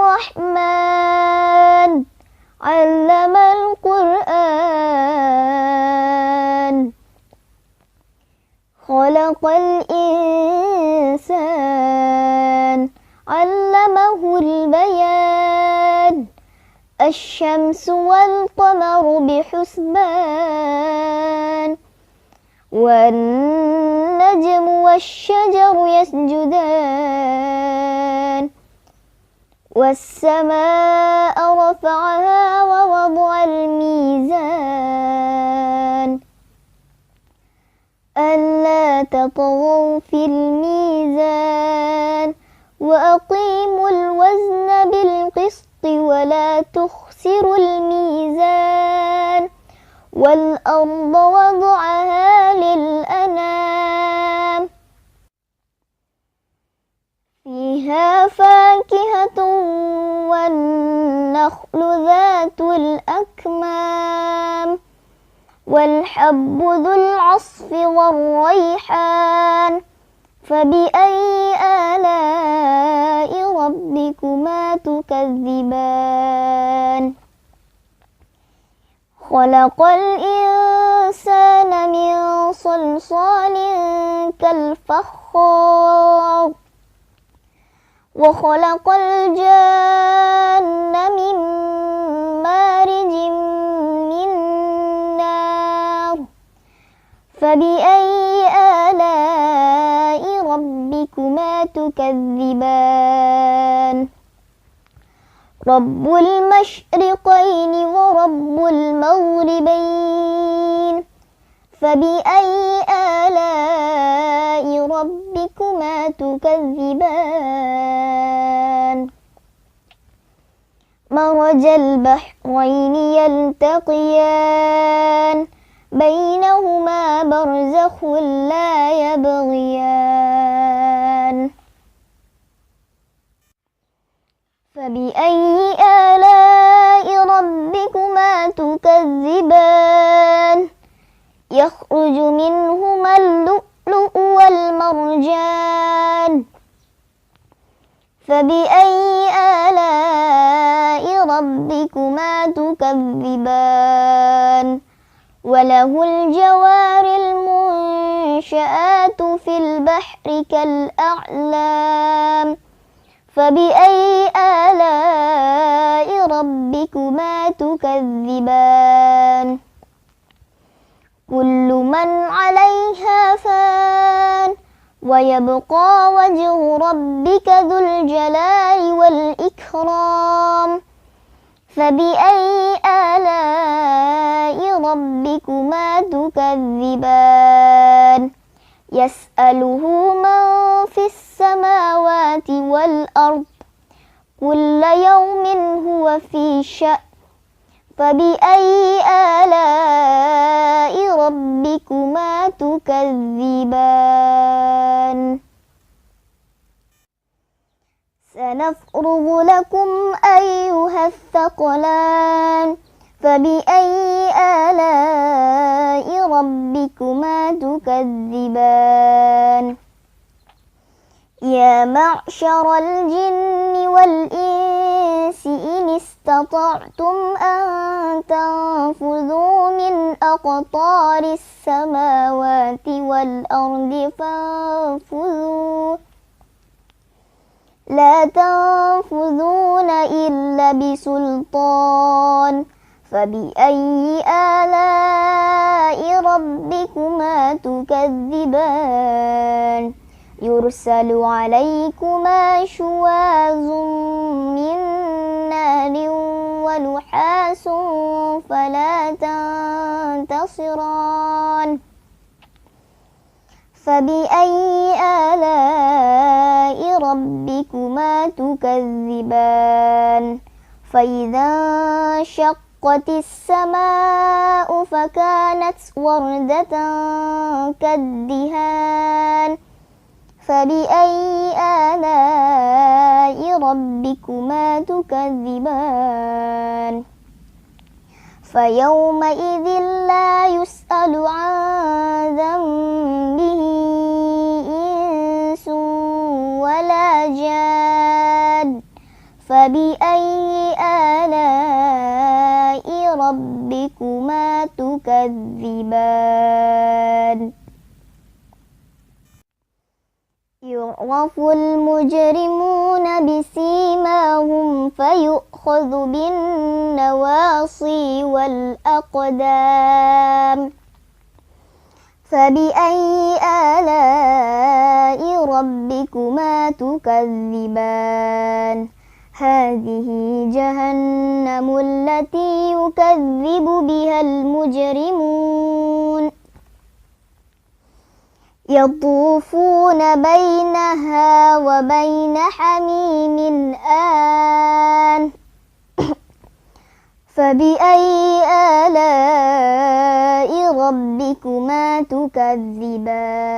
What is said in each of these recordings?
الرحمن علم القرآن خلق الإنسان علمه البيان الشمس والقمر بحسبان والنجم والشجر يسجدان والسماء رفعها ووضع الميزان ألا تطغوا في الميزان وأقيموا الوزن بالقسط ولا تخسروا الميزان والأرض وضعها للأنام فيها فاكهة والنخل ذات الأكمام والحب ذو العصف والريحان فبأي آلاء ربكما تكذبان خلق الإنسان من صلصال كالفخار وخلق الجان من مارج من نار فبأي آلاء ربكما تكذبان رب المشرقين ورب المغربين فبأي آلاء ربكما تكذبان مرج البحرين يلتقيان بينهما برزخ لا يبغيان فبأي آلاء ربكما تكذبان يخرج منهما اللؤلؤ والمرجان فبأي آلاء ربكما تكذبان وله الجوار المنشآت في البحر كالأعلام فبأي آلاء ربكما تكذبان كل من عليها فان ويبقى وجه ربك ذو الجلال والإكرام فبأي آلاء ربكما تكذبان يسأله من في السماوات والأرض كل يوم هو في شأن فبأي آلاء ربكما تكذبان سنفرغ لكم أيها الثقلان فبأي آلاء ربكما تكذبان يا معشر الجن والإنس إن استطعتم أن تنفذوا من أقطار السماوات والأرض فانفذوا لا تنفذون إلا بسلطان فبأي آلاء ربكما تكذبان يرسل عليكما شواظ من نار ونحاس فلا تنتصران فبأي آلاء ربكما تكذبان فإذا انشقت السماء فكانت وردة كالدهان فبأي آلاء ربكما تكذبان فيومئذ لا يسأل عن ذنبه إنس ولا جان فبأي آلاء ربكما تكذبان يعرف المجرمون بسيماهم فيؤخذ بالنواصي والأقدام فبأي آلاء ربكما تكذبان هذه جهنم التي يكذب بها المجرمون يطوفون بينها وبين حميم آن فبأي آلاء ربكما تكذبان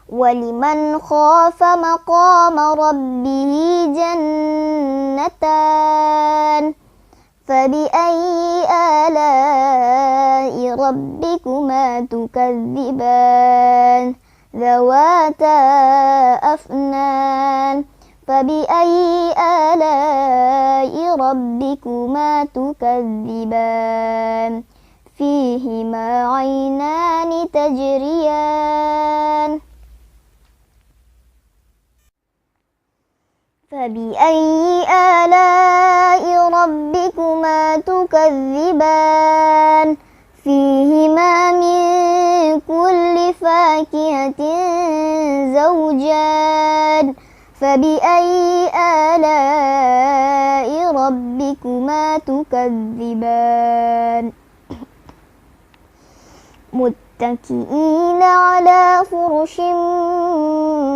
ولمن خاف مقام ربه جنتان فبأي آلاء ربكما تكذبان ذواتا أفنان فبأي آلاء ربكما تكذبان فيهما عينان تجريان فبأي آلاء ربكما تكذبان فيهما من كل فاكهة زوجان فبأي آلاء ربكما تكذبان متكئين على فرش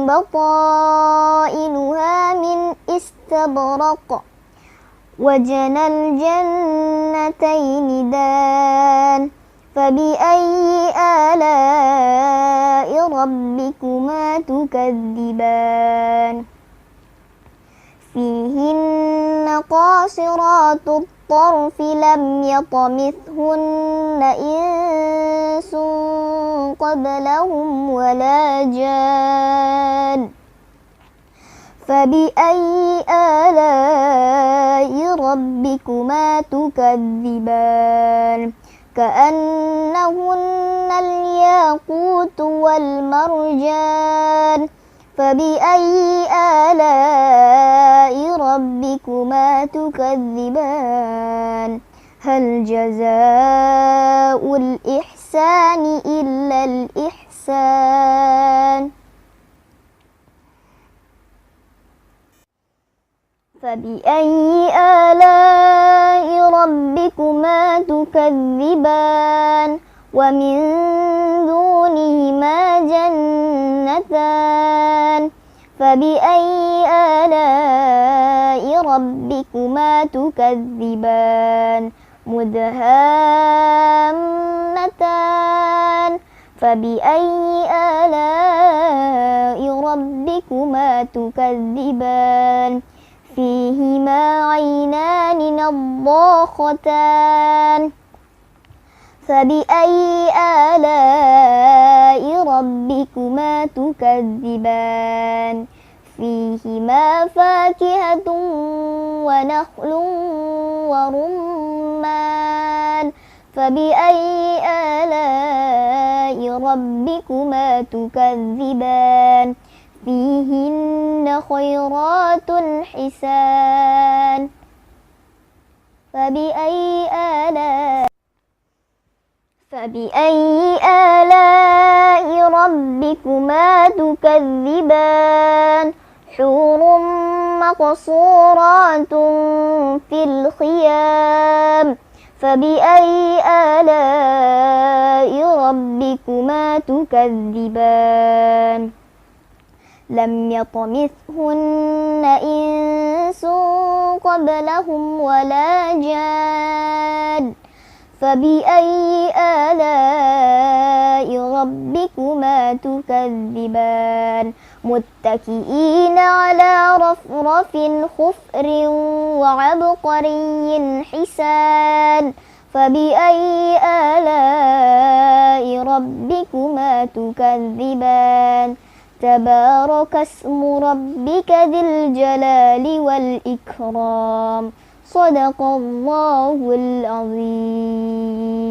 بطائنها من استبرق وجنى الجنتين دان فبأي آلاء ربكما تكذبان فيهن قاصرات الطرف لم يطمثهن إنس قبلهم ولا جان فبأي آلاء ربكما تكذبان كأنهن الياقوت والمرجان فبأي آلاء ربكما تكذبان هل جزاء الإحسان إلا الإحسان فبأي آلاء ربكما تكذبان ومن دونهما جنتان فبأي آلاء ربكما تكذبان مدهامتان فبأي آلاء ربكما تكذبان فيهما عينان نضاختان فبأي آلاء ربكما تكذبان فيهما فاكهة ونخل ورمان فبأي آلاء ربكما تكذبان فيهن خيرات حسان فبأي آلاء ربكما تكذبان حور مقصورات في الخيام فبأي آلاء ربكما تكذبان لم يطمثهن إنس قبلهم ولا جان فبأي آلاء ربكما تكذبان متكئين على رفرف خفر وعبقري حسان فبأي آلاء ربكما تكذبان تبارك اسم ربك ذي الجلال والإكرام. صدق الله العظيم.